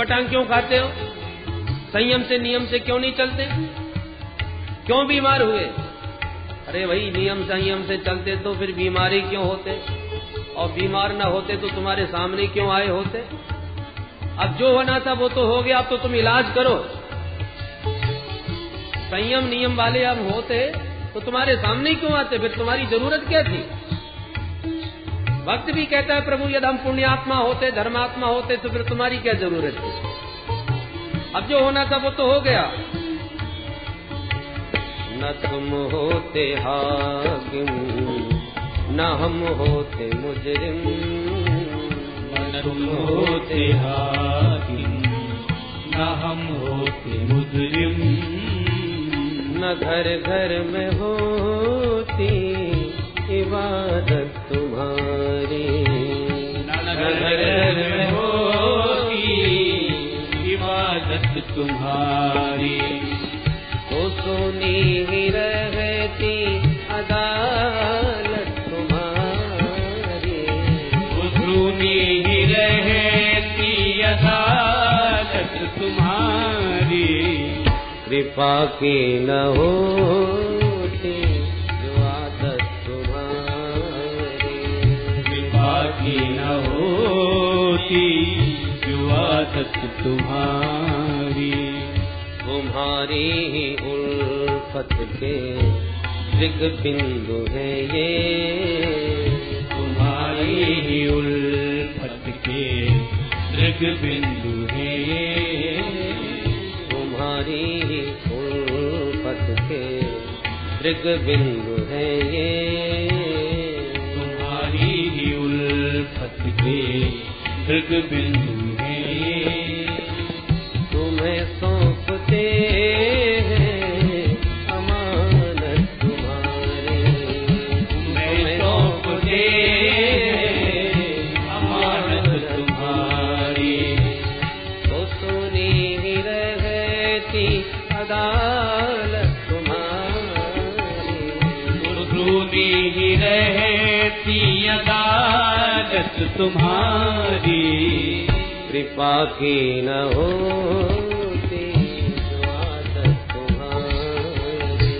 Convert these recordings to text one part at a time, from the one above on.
ऊटपटांग क्यों खाते हो? संयम से नियम से क्यों नहीं चलते? क्यों बीमार हुए? अरे भाई, नियम संयम से चलते तो फिर बीमारी क्यों होते? और बीमार ना होते तो तुम्हारे सामने क्यों आए होते? अब जो होना था वो तो हो गया, अब तो तुम इलाज करो। संयम नियम वाले अब होते तो तुम्हारे सामने क्यों आते? फिर तुम्हारी जरूरत क्या थी? भक्त भी कहता है प्रभु यदि हम पुण्यात्मा होते, धर्मात्मा होते तो फिर तुम्हारी क्या जरूरत थी? अब जो होना था वो तो हो गया। न तुम होते हाकिम, न हम होते मुजरिम। न तुम होते हाकिम, न हम होते मुजरिम। न घर घर में होती इबादत तुम्हारी, न घर घर में होती इबादत तुम्हारी। तो सुनी ही रहती अदालत तुम्हारी, तो सुनी ही रहती अदालत तुम्हारी। कृपा की न होती जो आदत तुम्हारी, कृपा की न होती जो आदत तुम्हारी। तुम्हारी ही उल्फत के ऋग बिंदु है ये, तुम्हारी ही उल्फत के ऋग बिंदु है ये। तुम्हारी ही उल्फत के ऋग बिंदु है ये, तुम्हारी ही उल्फत के ऋग बिंदु है ये। तुम्हें सौंपते हैं अमानत तुम्हारी, तुम्हें सौंपते अमानत तुम्हारी। तो सुनी ही रहती अदालत तुम्हारी, तो सुनी ही रहती अदालत तुम्हारी। कृपा की न होती जो आदत तुम्हारी,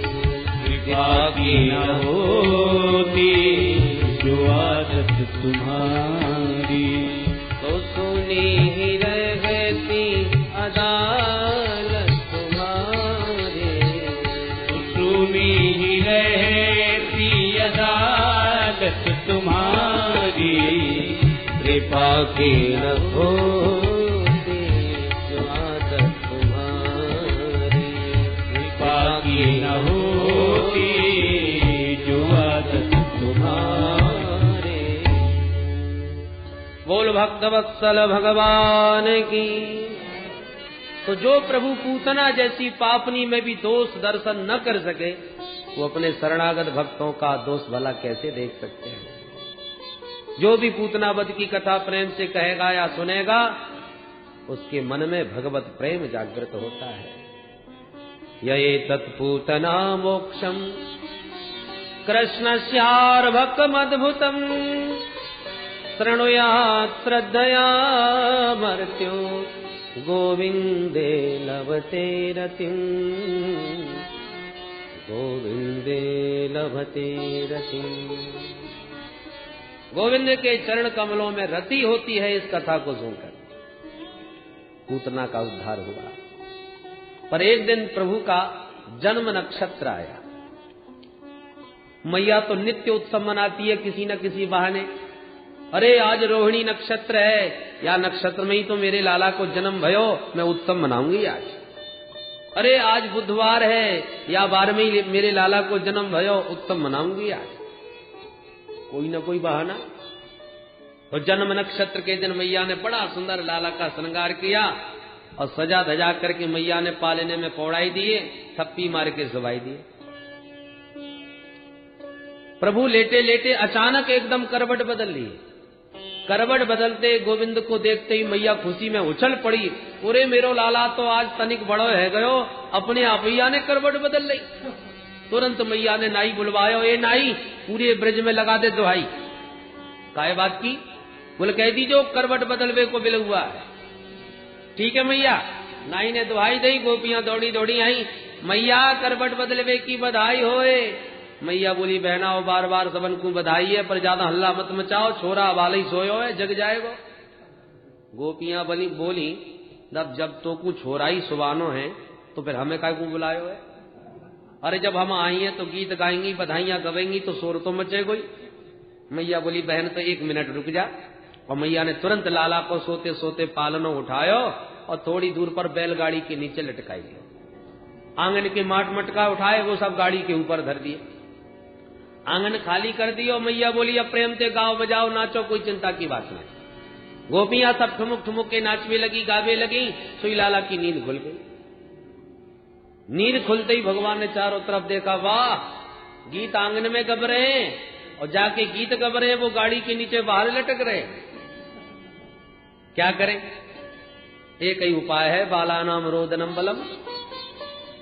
कृपा की न होती जो आदत तुम्हारी। तो सुनी ही रहती अदालत तुम्हारी, तो सुनी ही रहती अदालत तुम्हारी। कृपा की न होती जो आदत तुम्हारी, कृपा की न होती जो आदत तुम्हारी। बोल भक्त वत्सल भगवान की। तो जो प्रभु पूतना जैसी पापनी में भी दोष दर्शन न कर सके, वो अपने शरणागत भक्तों का दोष भला कैसे देख सकते हैं? जो भी पूतनावध की कथा प्रेम से कहेगा या सुनेगा, उसके मन में भगवत प्रेम जागृत होता है। ये तत्पूतना मोक्षम कृष्णस्यार्भकमद्भुतम, शृणुयात् श्रद्धया मर्त्यो गोविंदे लभते रतिम, गोविंदे लभते रतिम। गोविंद के चरण कमलों में रति होती है। इस कथा को सुनकर पूतना का उद्धार हुआ। पर एक दिन प्रभु का जन्म नक्षत्र आया। मैया तो नित्य उत्सव मनाती है किसी न किसी बहाने। अरे आज रोहिणी नक्षत्र है, या नक्षत्र में ही तो मेरे लाला को जन्म भयो, मैं उत्सव मनाऊंगी आज। अरे आज बुधवार है, या 12वें मेरे लाला को जन्म भयो, उत्सव मनाऊंगी आज। कोई न कोई बहाना। तो जन्म नक्षत्र के दिन मैया ने बड़ा सुंदर लाला का श्रृंगार किया और सजा धजा करके मैया ने पालने में पौड़ाई दिए, थप्पी मार के सुवाई दिए। प्रभु लेटे लेटे अचानक एकदम करवट बदल लिए। करवट बदलते गोविंद को देखते ही मैया खुशी में उछल पड़ी। पूरे मेरो लाला तो आज तनिक बड़ो है गयो, अपने आप मैया ने करवट बदल ली। तुरंत मैया ने नाई बुलवायो। ए नाई, पूरे ब्रज में लगा दे दुहाई। काय बात की? बोले कह दीजो करवट बदलवे को बिल हुआ है। ठीक है मैया। नाई ने दुहाई दी, गोपियां दौड़ी दौड़ी आई, मैया करबट बदलवे की बधाई होए। मैया बोली बहना हो बार बार सबन को बधाई है, पर ज्यादा हल्ला मत मचाओ, छोरा वाले ही सोयो है, जग जाएगो। गोपियां बोली जब तो कुछ छोरा ही सुबानो है तो फिर हमें काय को बुलायो है? अरे जब हम आई हैं तो गीत गाएंगी, बधाइयां गवेंगी तो शोर तो मचे कोई। मैया बोली बहन तो 1 मिनट रुक जा। और मैया ने तुरंत लाला को सोते सोते पालनो उठायो और थोड़ी दूर पर बैलगाड़ी के नीचे लटकाई दिया। आंगन के माट मटका उठाए, वो सब गाड़ी के ऊपर धर दिए, आंगन खाली कर दियो। मैया बोली अब प्रेम से गाओ बजाओ नाचो, कोई चिंता की बात नहीं। गोपियां सब ठुमुक ठुमुक के नाचने लगी, गावे लगी। सुई लाला की नींद खुल गई। नींद खुलते ही भगवान ने चारों तरफ देखा, वाह गीत आंगन में गब रहे हैं और जाके गीत गब रहे हैं, वो गाड़ी के नीचे बाहर लटक रहे। क्या करें? एक ही उपाय है, बाला नाम रोदनम बलम।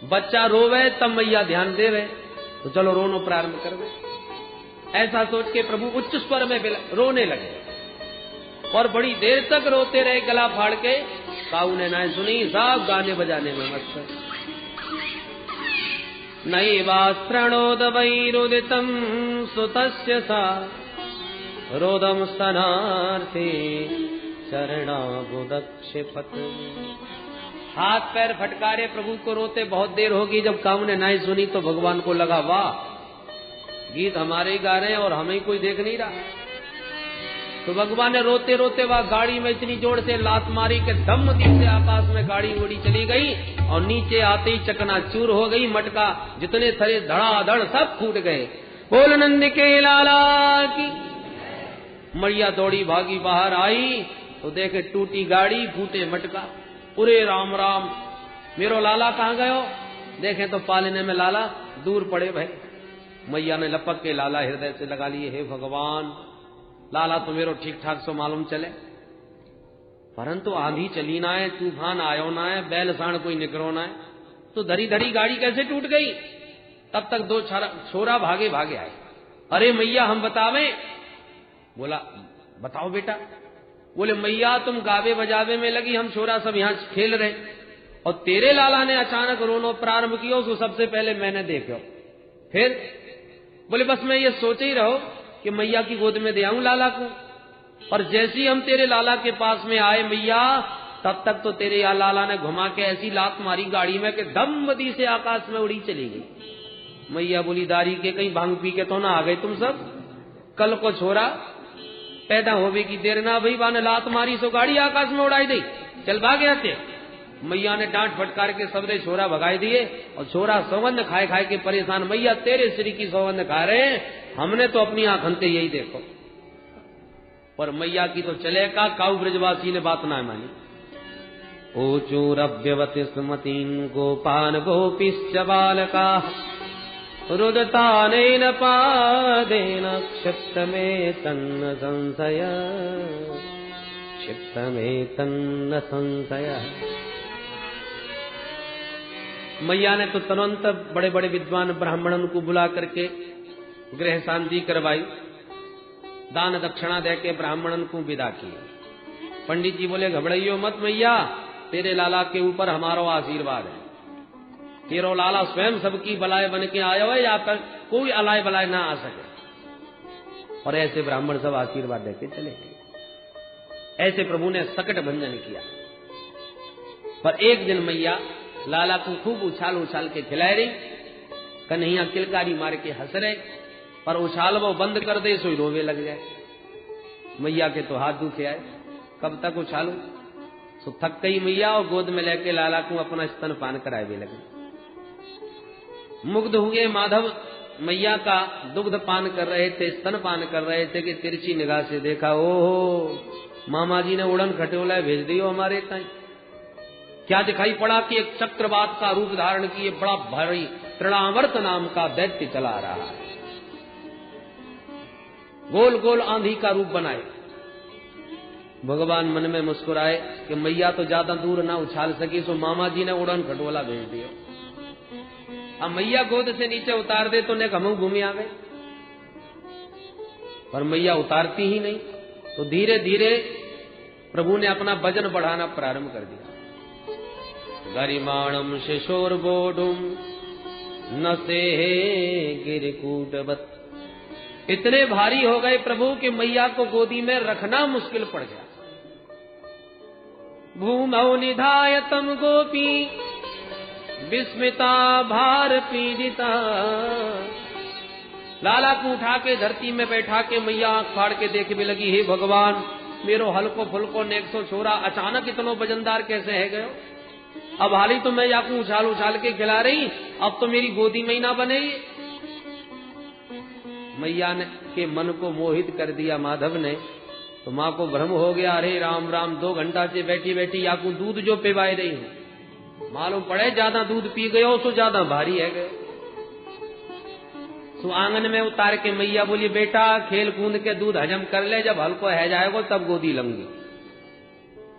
बच्चा रोवे तब मैया ध्यान देवे, तो चलो रोनो प्रारंभ कर दे। ऐसा सोच के प्रभु उच्च स्वर में रोने लगे और बड़ी देर तक रोते रहे, गला फाड़ के। काऊ ने ना सुनी, साहब गाने बजाने में मस्त। नैवास्त्रणोद वैरुदितं सुतस्य सा रोदम स्तनार्थे चरणाबुदक्षिपत। हाथ पैर फटकारे, प्रभु को रोते बहुत देर होगी। जब काऊ ने नाई सुनी तो भगवान को लगा, वाह गीत हमारे ही गा रहे हैं और हमें कोई देख नहीं रहा। तो भगवान ने रोते रोते वह गाड़ी में इतनी जोर से लात मारी कि धम से आकाश में गाड़ी उड़ी चली गई और नीचे आते ही चकनाचूर हो गई। मटका जितने थरे धड़ाधड़ सब फूट गए। बोल नंद के लाला की। मैया दौड़ी भागी बाहर आई तो देखे टूटी गाड़ी, फूटे मटका। पूरे राम राम, मेरो लाला कहाँ गयो? देखे तो पालने में लाला दूर पड़े भाई। मैया ने लपक के लाला हृदय से लगा लिए, हे भगवान लाला तो मेरो ठीक ठाक सो मालूम चले, परंतु आंधी चली ना है, तूफान आयो ना है, बैल साण कोई निकरो ना है, तो धरी धरी गाड़ी कैसे टूट गई? तब तक 2 छोरा भागे भागे आए। अरे मैया हम बतावे। बोला बताओ बेटा। बोले मैया तुम गावे बजावे में लगी, हम छोरा सब यहाँ खेल रहे और तेरे लाला ने अचानक रोनो प्रारंभ किया, उसको सबसे पहले मैंने देखो। फिर बोले बस मैं ये सोच ही रहो कि मैया की गोद में दे आऊं लाला को। और जैसे ही हम तेरे लाला के पास में आए मैया, तब तक तो तेरे या लाला ने घुमा के ऐसी लात मारी गाड़ी में कि धम्मदी से आकाश में उड़ी चली गई। मैया बोली दारी के कहीं भांग पी के तो ना आ गए तुम सब? कल को छोरा पैदा होवे की देर ना भई, वाने लात मारी सो गाड़ी आकाश में उड़ाई दी, चल भागे आते। मैया ने डांट फटकार के सबरे छोरा भगाई दिए और छोरा सौगंध खाए खाए के परेशान। मैया तेरे श्री की सौगंध खा रहे हैं, हमने तो अपनी आंखनते यही देखो। पर मैया की तो चले का काऊ ब्रजवासी ने बात ना मानी। ऊचूरभ्यवति स्मतीन गोपान गोपिश्च बालका रुदतानेन पादेन क्षिप्तमे तन्न संशय, क्षिप्तमे तन्न संशय। मैया ने तो तुरंत बड़े बड़े विद्वान ब्राह्मणों को बुला करके गृह शांति करवाई, दान दक्षिणा दे के ब्राह्मणों को विदा किया। पंडित जी बोले घबराइयो मत मैया, तेरे लाला के ऊपर हमारा आशीर्वाद है। तेरो लाला स्वयं सबकी बलाय बन के आया है, या तक कोई अलाय बलाय ना आ सके। और ऐसे ब्राह्मण सब आशीर्वाद देके चले गए। ऐसे प्रभु ने सकट भंजन किया। पर एक दिन मैया लाला को खूब उछाल उछाल के खिलाए रही। कन्हैया किलकारी मार के हंस रहे, पर उछाल वो बंद कर दे सो रोवे लग जाए। मैया के तो हाथ दुखे आए, कब तक उछालू? सो थक गई मैया और गोद में लेके लाला को अपना स्तन पान कराए भी लगे। मुग्ध हुए माधव मैया का दुग्ध पान कर रहे थे, स्तन पान कर रहे थे कि तिरछी निगाह से देखा, ओहो मामा जी ने उड़न खटोला भेज दियो हमारे ताई। क्या दिखाई पड़ा कि एक चक्रवात का रूप धारण किए बड़ा भारी तृणावर्त नाम का दैत्य चला रहा है। गोल गोल आंधी का रूप बनाए। भगवान मन में मुस्कुराए कि मैया तो ज्यादा दूर ना उछाल सकी, सो मामा जी ने उड़न खटोला भेज दियो। अब मैया गोद से नीचे उतार दे तो ने हम घूमी आ गए, पर मैया उतारती ही नहीं। तो धीरे धीरे प्रभु ने अपना वजन बढ़ाना प्रारंभ कर दिया। गरिमाणम शिशोर्बोडुम न से गिरकूटवत। इतने भारी हो गए प्रभु कि मैया को गोदी में रखना मुश्किल पड़ गया। भूमौ निधायतम गोपी विस्मिता भार पीड़िता। लाला को उठा के धरती में बैठा के मैया आंख फाड़ के देखने लगी, हे भगवान, मेरो हल्को फुल्को नेक्सो छोरा अचानक इतनो वजनदार कैसे है गयो। अब हाली तो मैं याकू उछाल उछाल के खिला रही, अब तो मेरी गोदी में ही ना बने। मैया ने के मन को मोहित कर दिया माधव ने। तो माँ को भ्रम हो गया, अरे राम राम, 2 घंटा से बैठी बैठी याकू दूध जो पिवाए रही हूं, मालूम पड़े ज्यादा दूध पी गयो तो ज्यादा भारी है गए। तो आंगन में उतार के मैया बोली, बेटा खेल कूद के दूध हजम कर ले, जब हल्को है जाएगा तब गोदी लूंगी।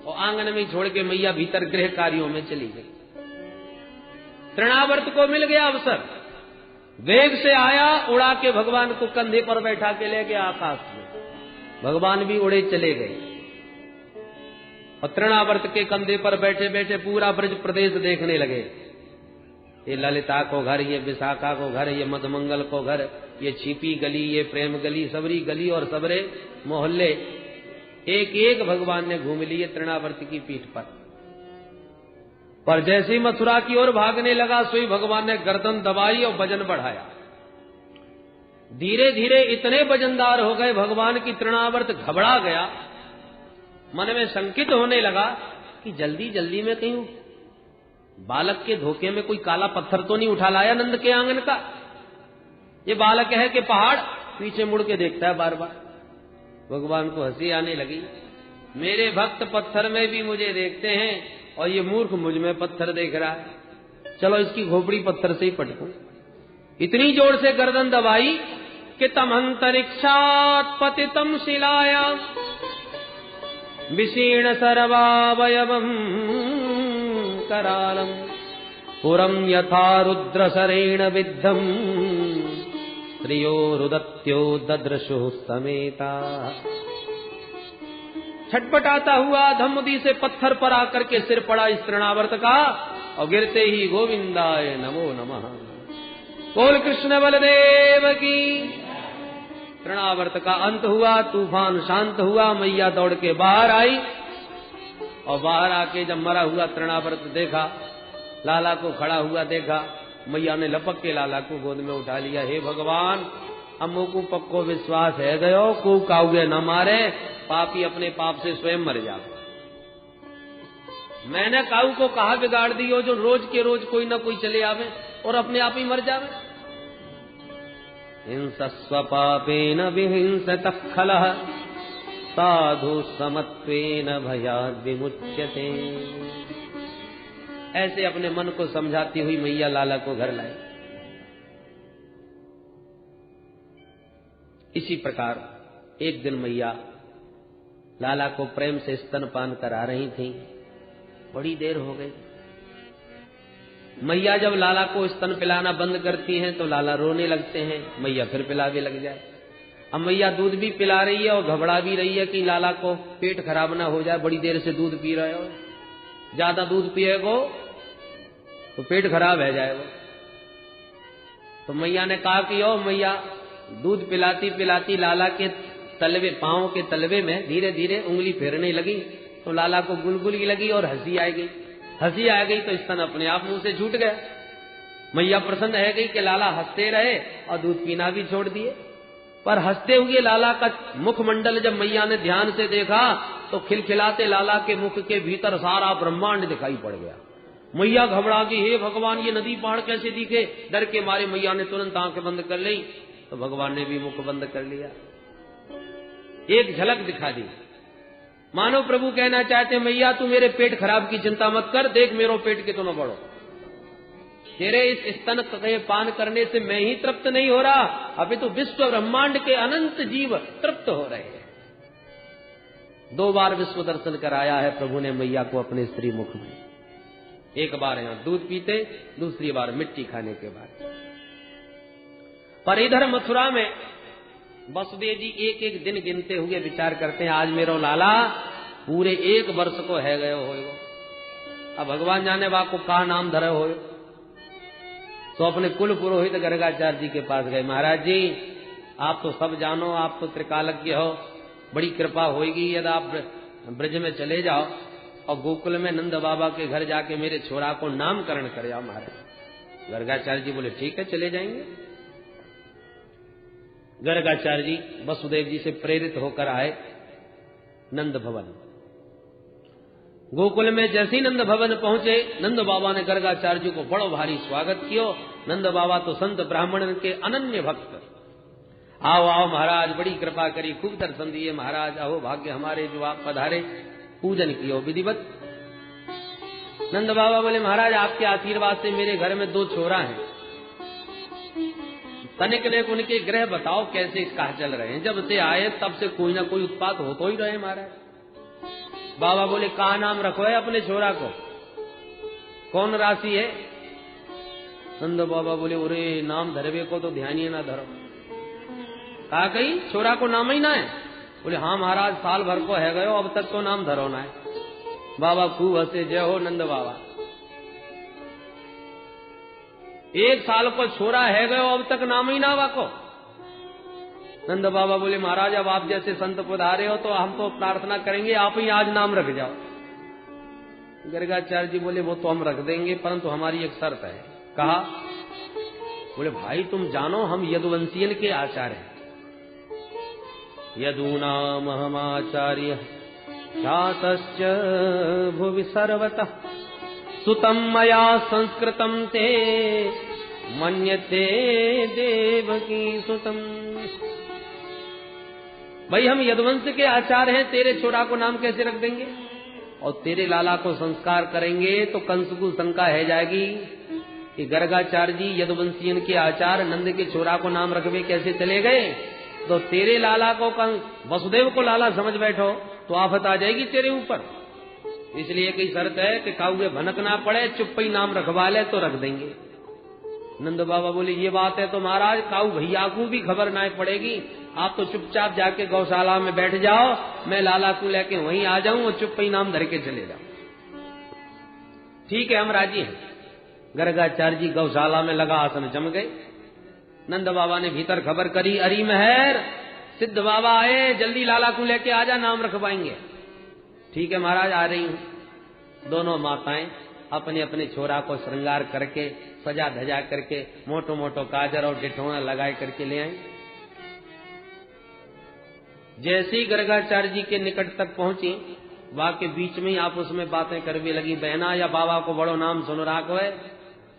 और आंगन में छोड़ के मैया भीतर गृह कार्यों में चली गई। तृणावर्त को मिल गया अवसर, वेग से आया, उड़ा के भगवान को कंधे पर बैठा के ले गया आकाश में। भगवान भी उड़े चले गए और तृणावर्त के कंधे पर बैठे बैठे पूरा ब्रज प्रदेश देखने लगे। ये ललिता को घर, ये विशाखा को घर, ये मधुमंगल को घर, ये छिपी गली, ये प्रेम गली, सबरी गली और सबरे मोहल्ले, एक एक भगवान ने घूम लिए तृणावर्त की पीठ पर जैसे ही मथुरा की ओर भागने लगा, सोई भगवान ने गर्दन दबाई और वजन बढ़ाया। धीरे धीरे इतने वजनदार हो गए भगवान की तृणावर्त घबरा गया। मन में संकित होने लगा कि जल्दी जल्दी में कहीं बालक के धोखे में कोई काला पत्थर तो नहीं उठा लाया नंद के आंगन का। ये बालक है कि पहाड़, पीछे मुड़ के देखता है बार बार। भगवान को हंसी आने लगी, मेरे भक्त पत्थर में भी मुझे देखते हैं और ये मूर्ख मुझ में पत्थर देख रहा है, चलो इसकी खोपड़ी पत्थर से ही पटकूं। इतनी जोर से गर्दन दबाई कि तम अंतरिक्षात् पतितम शिलायाम विशीर्ण सर्वावयवम् करालम पुरम यथा रुद्रसरेण विद्धम स्त्रियो रुदत्यो ददृशु समेता। छटपटाता हुआ धम्मदी से पत्थर पर आकर के सिर पड़ा इस तृणावर्त का और गिरते ही गोविंदाय नमो नमः। बोल कृष्ण बलदेव की। तृणावर्त का अंत हुआ, तूफान शांत हुआ, मैया दौड़ के बाहर आई और बाहर आके जब मरा हुआ तृणावर्त देखा, लाला को खड़ा हुआ देखा, मैया ने लपक के लाला को गोद में उठा लिया। हे भगवान, अम्मो को पक्को विश्वास है गयो, को काउगे न मारे, पापी अपने पाप से स्वयं मर जाओ। मैंने काऊ को कहा बिगाड़ दियो जो रोज के रोज कोई न कोई चले आवे और अपने आप ही मर जावे। हिंसस्व पापेन विहिंसतः खलः साधु समत्वेन भयाद् विमुच्यते। ऐसे अपने मन को समझाती हुई मैया लाला को घर लाई। इसी प्रकार एक दिन मैया लाला को प्रेम से स्तनपान करा रही थी। बड़ी देर हो गई। मैया जब लाला को स्तन पिलाना बंद करती हैं तो लाला रोने लगते हैं, मैया फिर पिलावे लग जाए। अब मैया दूध भी पिला रही है और घबरा भी रही है कि लाला को पेट खराब ना हो जाए, बड़ी देर से दूध पी रहे हो, ज्यादा दूध पिएगो तो पेट खराब है जाएगा। तो मैया ने कहा कि ओ मैया, दूध पिलाती पिलाती लाला के तलवे, पांव के तलवे में धीरे धीरे उंगली फेरने लगी तो लाला को गुलगुली लगी और हंसी आ गई। हंसी आ गई तो स्तन अपने आप मुंह से छूट गया। मैया प्रसन्न है गई कि लाला हंसते रहे और दूध पीना भी छोड़ दिए। पर हंसते हुए लाला का मुखमंडल जब मैया ने ध्यान से देखा तो खिलखिलाते लाला के मुख के भीतर सारा ब्रह्मांड दिखाई पड़ गया। मैया घबरा गई, हे भगवान, ये नदी पहाड़ कैसे दिखे। डर के मारे मैया ने तुरंत आंखें बंद कर ली तो भगवान ने भी मुख बंद कर लिया। एक झलक दिखा दी, मानो प्रभु कहना चाहते, मैया तू मेरे पेट खराब की चिंता मत कर, देख मेरो पेट कितना बड़ो। तेरे इस स्तन के पान करने से मैं ही तृप्त नहीं हो रहा, अभी तो विश्व ब्रह्मांड के अनंत जीव तृप्त हो रहे हैं। 2 बार विश्व दर्शन कराया है प्रभु ने मैया को अपने स्त्री मुख में। एक बार यहां दूध पीते, दूसरी बार मिट्टी खाने के बाद। पर इधर मथुरा में वसुदेव जी एक एक दिन गिनते हुए विचार करते हैं, आज मेरो लाला पूरे 1 वर्ष को है गयो होएगो। अब भगवान जाने बा को कहा नाम धरे हो। तो अपने कुल पुरोहित गर्गाचार्य जी के पास गए। महाराज जी आप तो सब जानो, आप तो त्रिकालज्ञ हो, बड़ी कृपा होगी यदि आप ब्रज में चले जाओ और गोकुल में नंद बाबा के घर जाके मेरे छोरा को नामकरण करे आओ। महाराज गर्गाचार्य जी बोले ठीक है चले जाएंगे। गर्गाचार्य जी वसुदेव जी से प्रेरित होकर आए नंद भवन। गोकुल में जैसे ही नंद भवन पहुंचे, नंद बाबा ने गर्गाचार्य जी को बड़ो भारी स्वागत कियो। नंद बाबा तो संत ब्राह्मण के अनन्य भक्त। आओ आओ महाराज, बड़ी कृपा करी, खूब दर्शन दिए महाराज, आओ भाग्य हमारे जो आप पधारे। पूजन कियो विधिवत। नंद बाबा बोले महाराज आपके आशीर्वाद से मेरे घर में 2 छोरा हैं। तनिक ने उनके ग्रह बताओ कैसे कहा चल रहे हैं। जब से आए तब से कोई ना कोई उत्पात होतो ही रहे महाराज। बाबा बोले कहा नाम रखो है अपने छोरा को, कौन राशि है? नंद बाबा बोले अरे नाम धरवे को तो ध्यान ही ना धरो। कहा कहीं छोरा को नाम ही ना है? बोले हाँ महाराज साल भर को है गयो, अब तक तो नाम धरो ना है। बाबा खूब हंसे, जय हो नंद बाबा। 1 साल को छोरा है गयो अब तक नाम ही ना वाको। नंद बाबा बोले महाराज अब आप जैसे संत पधारे हो तो हम तो प्रार्थना करेंगे आप ही आज नाम रख जाओ। गर्गाचार्य जी बोले वो तो हम रख देंगे परंतु हमारी एक शर्त है। कहा? बोले भाई तुम जानो हम यदुवंशियन के आचार्य हैं। यदूनाम हमाचार्य ख्यातश्च भुवि सर्वतः सुतम मया संस्कृतम ते मन्यते देवकी सुतम। भाई हम यदुवंश के आचार्य हैं, तेरे छोरा को नाम कैसे रख देंगे? और तेरे लाला को संस्कार करेंगे तो कंस को शंका है जाएगी कि गर्गाचार्य जी यदुवंशियन के आचार्य नंद के छोरा को नाम रखवे कैसे चले गए। तो तेरे लाला को वसुदेव को लाला समझ बैठो तो आफत आ जाएगी तेरे ऊपर। इसलिए कई शर्त है कि काउे भनक ना पड़े, चुप ही नाम रखवा ले तो रख देंगे। नंद बाबा बोले ये बात है तो महाराज काऊ भैया को भी खबर ना पड़ेगी, आप तो चुपचाप जाके गौशाला में बैठ जाओ, मैं लाला को लेके वहीं आ जाऊं और चुप ही नाम धर के चले जाऊं। ठीक है हम राजी हैं। गर्गाचार्य जी गौशाला में लगा आसन जम गए। नंद बाबा ने भीतर खबर करी, अरी मेहर सिद्ध बाबा आए, जल्दी लाला को लेके आजा नाम रखवाएंगे। ठीक है महाराज आ रही हूं। दोनों माताएं अपने अपने छोरा को श्रृंगार करके सजा धजा करके मोटो मोटो काजर और डिठोना लगाए करके ले आई। जैसे ही गर्गाचार्य जी के निकट तक पहुंची, वहां के बीच में ही आपस में बातें करने लगी। बहना या बाबा को बड़ो नाम सुन रहा को है,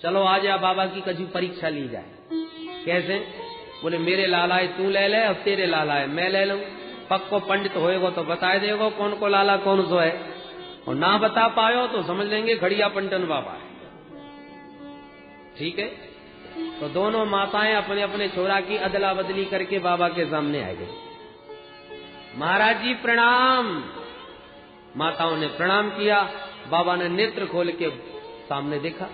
चलो आज या बाबा की कछु परीक्षा ली जाए। कैसे? बोले मेरे लाला है तू ले ले और तेरे लाला है मैं ले लूं। पक्को पंडित होएगो तो बताए देगो कौन को लाला कौन सो है, और ना बता पायो तो समझ लेंगे खड़िया पंटन बाबा है। ठीक है? तो दोनों माताएं अपने अपने छोरा की अदला बदली करके बाबा के सामने आ गई। महाराज जी प्रणाम। माताओं ने प्रणाम किया। बाबा ने नेत्र खोल के सामने देखा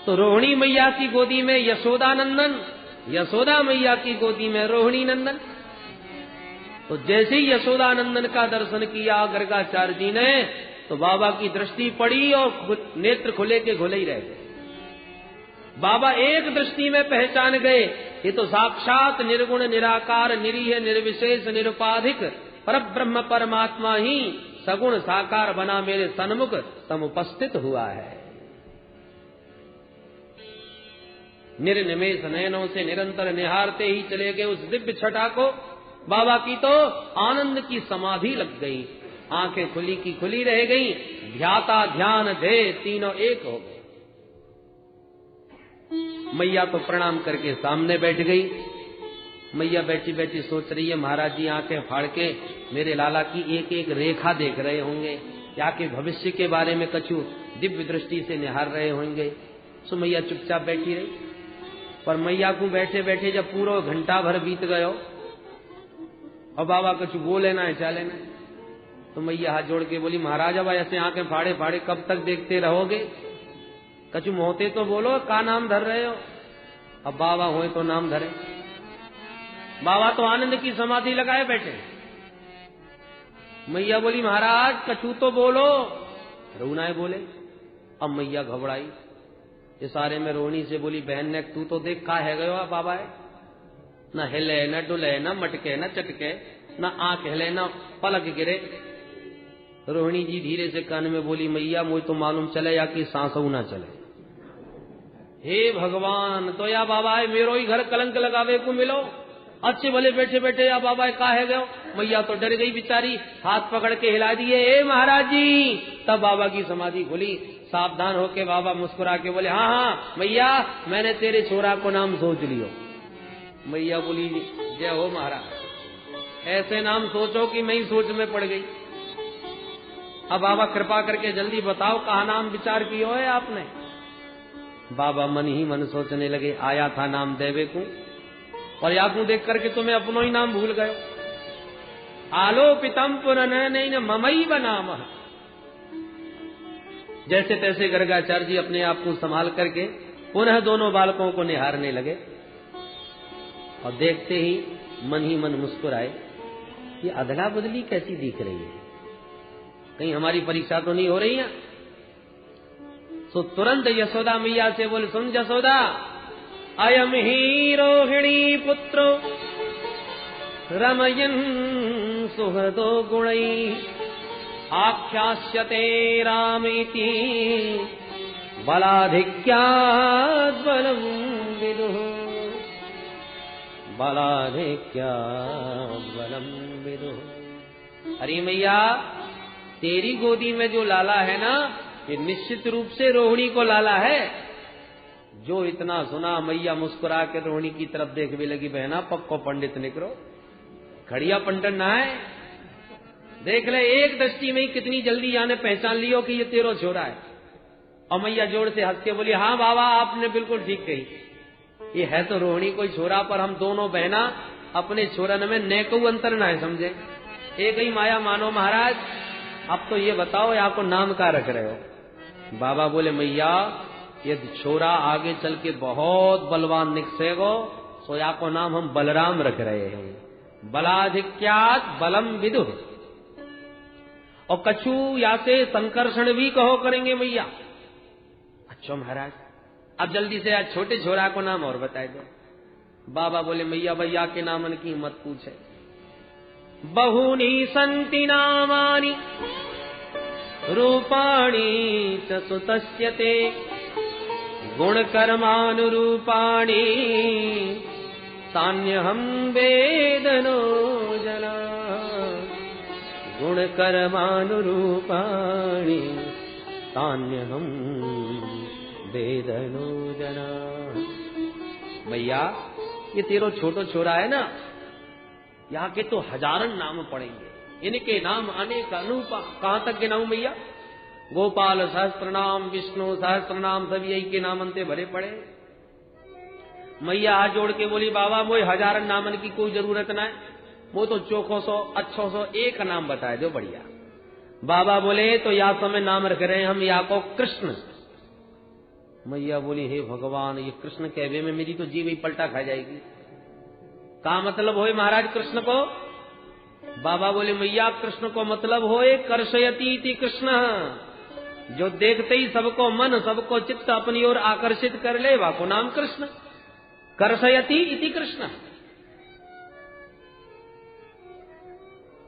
तो रोहिणी मैया की गोदी में यशोदा नंदन, यशोदा मैया की गोदी में रोहिणी नंदन। तो जैसे ही यशोदा नंदन का दर्शन किया गर्गाचार्य जी ने तो बाबा की दृष्टि पड़ी और नेत्र खुले के खुले ही रह गए। बाबा एक दृष्टि में पहचान गए, ये तो साक्षात निर्गुण निराकार निरीह निर्विशेष निरुपाधिक परब्रह्म परमात्मा ही सगुण साकार बना मेरे सन्मुख समुपस्थित हुआ है। निर्निमेष नयनों से निरंतर निहारते ही चले गए उस दिव्य छटा को। बाबा की तो आनंद की समाधि लग गई, आंखें खुली की खुली रह गई। ध्याता ध्यान ध्येय तीनों एक हो गए। मैया तो प्रणाम करके सामने बैठ गई। मैया बैठी बैठी सोच रही है महाराज जी आंखें फाड़ के मेरे लाला की एक एक रेखा देख रहे होंगे, या के भविष्य के बारे में कछु दिव्य दृष्टि से निहार रहे होंगे। सो मैया चुपचाप बैठी रही। पर मैया को बैठे बैठे जब पूरा घंटा भर बीत गयो और बाबा कछु बोले ना है चाले ना, तो मैया हाथ जोड़ के बोली महाराज अब ऐसे आंखें फाड़े फाड़े कब तक देखते रहोगे? कछु मोहते तो बोलो का नाम धर रहे हो? अब बाबा होए तो नाम धरे। बाबा तो आनंद की समाधि लगाए बैठे। मैया बोली महाराज कछु तो बोलो। रघुनाय बोले अब मैया घबराई, इशारे में रोहिणी से बोली, बहन ने तू तो देख का है गयो बाबा है, न हिले न डुले न मटके न चटके, न आंख हिले न पलक गिरे। रोहिणी जी धीरे से कान में बोली, मैया मुझे तो मालूम चले या कि सांसऊ ना चले। हे भगवान, तो या बाबा है मेरो ही घर कलंक लगावे को मिलो, अच्छे भले बैठे बैठे या बाबा है का है गयो। मैया तो डर गई बेचारी, हाथ पकड़ के हिला दिए, ए महाराज जी। तब बाबा की समाधि खुली, सावधान होके बाबा मुस्कुरा के बोले, हाँ हाँ मैया, मैंने तेरे छोरा को नाम सोच लियो। मैया बोली, जय हो महाराज, ऐसे नाम सोचो कि मैं ही सोच में पड़ गई। अब बाबा कृपा करके जल्दी बताओ कहा नाम विचार किया है आपने। बाबा मन ही मन सोचने लगे, आया था नाम देवे को, और याकू देख करके तुम्हें अपनो ही नाम भूल गए। आलोपितम पुनः ममई बनाम। जैसे तैसे गर्गाचार्य जी अपने आप को संभाल करके पुनः दोनों बालकों को निहारने लगे, और देखते ही मन मुस्कुराए, ये अदला बदली कैसी दिख रही है, कहीं हमारी परीक्षा तो नहीं हो रही है। सो तुरंत यशोदा मैया से बोले, सुन यशोदा, अयम ही रोहिणी पुत्रो रमयन् सुहृदो गुणै आख्यास्यते रामेति बलाधिक्यात् बलं विदुः, बलाधिक्यात् बलं विदुः। अरे मैया, तेरी गोदी में जो लाला है ना, ये निश्चित रूप से रोहिणी को लाला है। जो इतना सुना, मैया मुस्कुरा के रोहिणी की तरफ देख भी लगी, बहना पक्को पंडित निकलो, खड़िया पंडित ना है, देख ले एक दृष्टि में ही कितनी जल्दी याने पहचान लियो कि ये तेरो छोरा है। और मैया जोर से हंस के बोली, हाँ बाबा आपने बिल्कुल ठीक कही, ये है तो रोहिणी कोई छोरा, पर हम दोनों बहना अपने छोरन में नेको अंतर ना है, समझे, एक ही माया मानो महाराज। अब तो ये बताओ यहाँ को नाम का रख रहे हो। बाबा बोले, मैया ये छोरा आगे चल के बहुत बलवान निकसेगो, सो या को नाम हम बलराम रख रहे हैं, बलाधिक्यात् बलम विदुः। और कछु या से संकर्षण भी कहो करेंगे मैया। अच्छा महाराज, अब जल्दी से आज छोटे छोरा को नाम और बताए दो। बाबा बोले, मैया भैया के नामन की मत पूछे, बहूनि सन्ति नामानि रूपाणि च सुतस्य ते गुणकर्मानुरूपाणि तान्यहं वेदनो जना, गुणकर्मानुरूपाणि तान्यहं वेदनो जना। भैया ये तेरो छोटो छोरा है ना, यहाँ के तो हजारन नाम पड़ेंगे, इनके नाम अनेक अनूपा। कहां तक के नाम भैया? गोपाल सहस्त्र नाम, विष्णु सहस्त्र नाम, सब यही के नाम अंते भरे पड़े। मैया हाथ जोड़ के बोली, बाबा मोई हजारन नामन की कोई जरूरत ना है, वो तो चोखो सो अच्छो सो एक नाम बताए दो बढ़िया। बाबा बोले, तो या समय नाम रख रहे हैं हम या को कृष्ण। मैया बोली, हे भगवान, ये कृष्ण कहवे में मेरी तो जीव ही पलटा खा जाएगी। का मतलब होए महाराज कृष्ण को? बाबा बोले, मैया कृष्ण को मतलब होए कर्षयति इति कृष्ण, जो देखते ही सबको मन सबको चित्त अपनी ओर आकर्षित कर ले, वा को नाम कृष्ण। कर्षयति इति कृष्ण।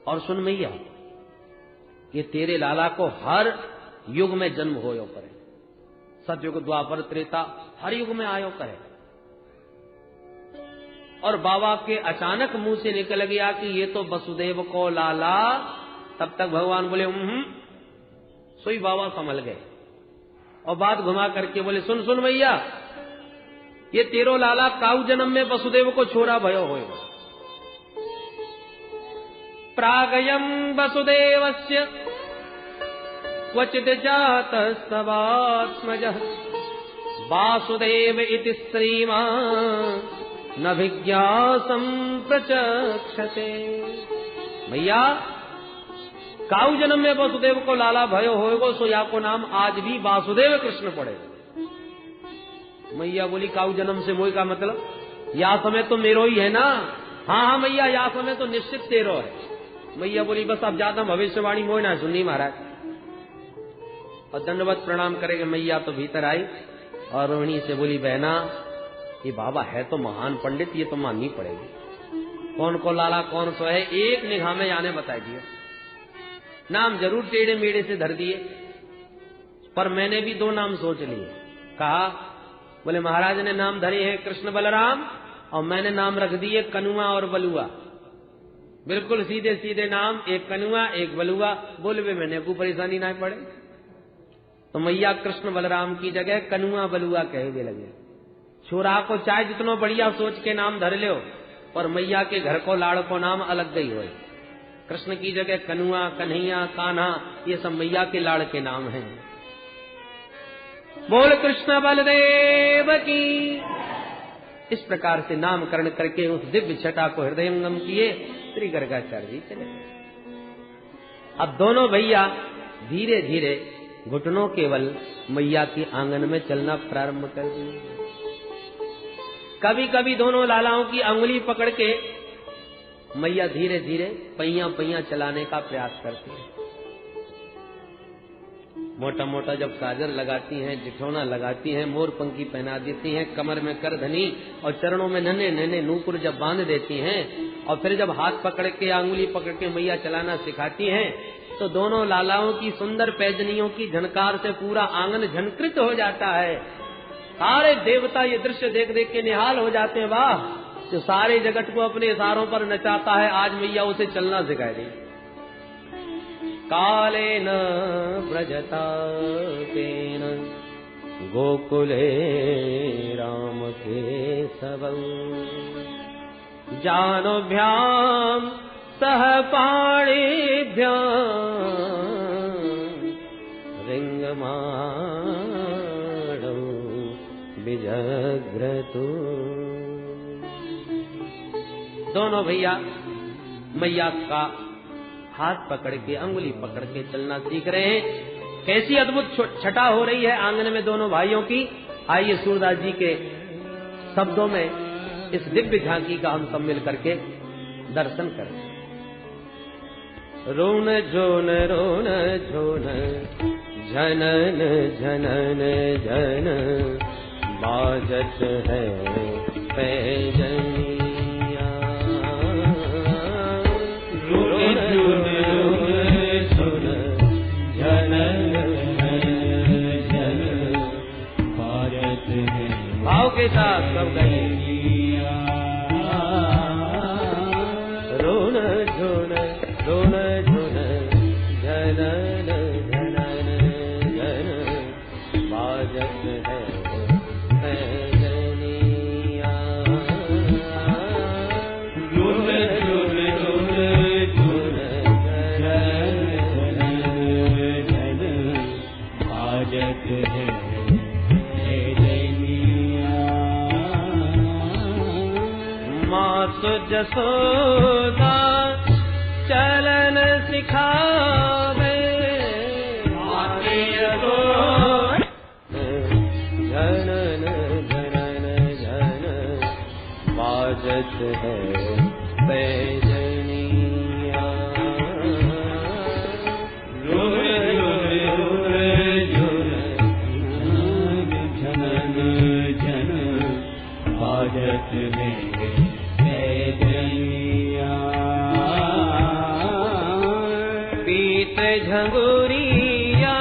और सुन मैया, ये तेरे लाला को हर युग में जन्म होयो करे, सतयुग द्वापर त्रेता हर युग में आयो करे। और बाबा के अचानक मुंह से निकल गया कि ये तो वसुदेव को लाला, तब तक भगवान बोले सोई बाबा संभल गए और बात घुमा करके बोले, सुन सुन भैया, ये तेरो लाला काऊ जन्म में वसुदेव को छोरा भयो होएगा। प्रागयम वसुदेवस्य क्वचित् जातस्तवात्मजः वासुदेव इति श्रीमान् न विज्ञासं प्रचक्षते। भैया काऊ जन्म में वसुदेव को लाला भयो होएगो, सो या को नाम आज भी वासुदेव कृष्ण पड़ेगा। मैया बोली, काऊ जन्म से मोई का मतलब? या समय तो मेरो ही है ना। हाँ हाँ मैया, या समय तो निश्चित तेरो है। मैया बोली, बस अब ज्यादा भविष्यवाणी मोई ना सुननी महाराज। और दंडवत प्रणाम करेंगे। मैया तो भीतर आई और रोहिणी से बोली, बहना ये बाबा है तो महान पंडित, ये तो माननी पड़ेगी। कौन को लाला कौन सो है, एक निगाह में जाने बता दिया। नाम जरूर टेढ़े मेढ़े से धर दिए, पर मैंने भी 2 नाम सोच लिए। कहा, बोले महाराज ने नाम धरे हैं कृष्ण बलराम और मैंने नाम रख दिए कनुआ और बलुआ। बिल्कुल सीधे सीधे नाम, एक कनुआ एक बलुआ। बोले वे मैंने को परेशानी ना पड़े। तो मैया कृष्ण बलराम की जगह कनुआ बलुआ कहे हुए लगे। छोरा को चाहे जितनो बढ़िया सोच के नाम धर लो, पर मैया के घर को लाड़ को नाम अलग गई हो। कृष्ण की जगह कनुआ, कन्हैया, कान्हा, ये सब मैया के लाड़ के नाम हैं। बोल कृष्ण बलदेव की। इस प्रकार से नामकरण करके उस दिव्य छटा को हृदयंगम किए श्री गर्गाचार्य जी चले गए। अब दोनों भैया धीरे धीरे घुटनों केवल मैया के आंगन में चलना प्रारंभ कर दिए। कभी कभी दोनों लालाओं की अंगुली पकड़ के मैया धीरे धीरे पैया पैया चलाने का प्रयास करती है। मोटा मोटा जब काजल लगाती हैं, जिठौना लगाती हैं, मोर पंखी पहना देती हैं, कमर में करधनी और चरणों में नन्हे नन्हे नूपुर जब बांध देती हैं और फिर जब हाथ पकड़ के अंगुली पकड़ के मैया चलाना सिखाती हैं, तो दोनों लालाओं की सुंदर पैजनियों की झनकार से पूरा आंगन झनकृत हो जाता है। सारे देवता ये दृश्य देख देख के निहाल हो जाते हैं। वाह, जो सारे जगत को अपने इशारों पर नचाता है, आज मैया उसे चलना सिखाए दी। कालेन व्रजतापेन गोकुले राम केशवं जानोभ्याम सह पाणिभ्यां रिंगमाणौ विजग्रतु। दोनों भैया मैया का हाथ पकड़ के, अंगुली पकड़ के चलना सीख रहे हैं। कैसी अद्भुत छटा हो रही है आंगन में दोनों भाइयों की। आइए सूरदास जी के शब्दों में इस दिव्य झांकी का हम सब मिल करके दर्शन करें। रोन जोन रोन जोन झनन झनन झन बाजत है पैजनिया। रोन जोन रोन झनन झन बाजत है। भाव के साथ सब गए। रोन जोन रोन जोन झनन झनन झन बाजत है पैजनिया। रोन जोन रोन जोन झनन झनन बाजत है पैजनिया। मात जसोदा चलन सिखावे, माते यशोदा झनन झनन झन बाजत है पैजनिया। रोन रोन रोन झनन झन बाजत है पैजनिया। पीत झंगुरिया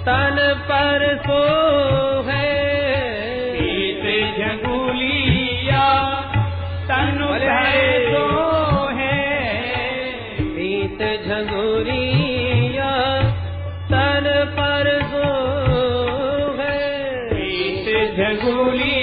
तन पर सो है, पीत झंगुलिया तन पर सो है। पीत झंगुरिया तन पर सो है, पीत झंगुलिया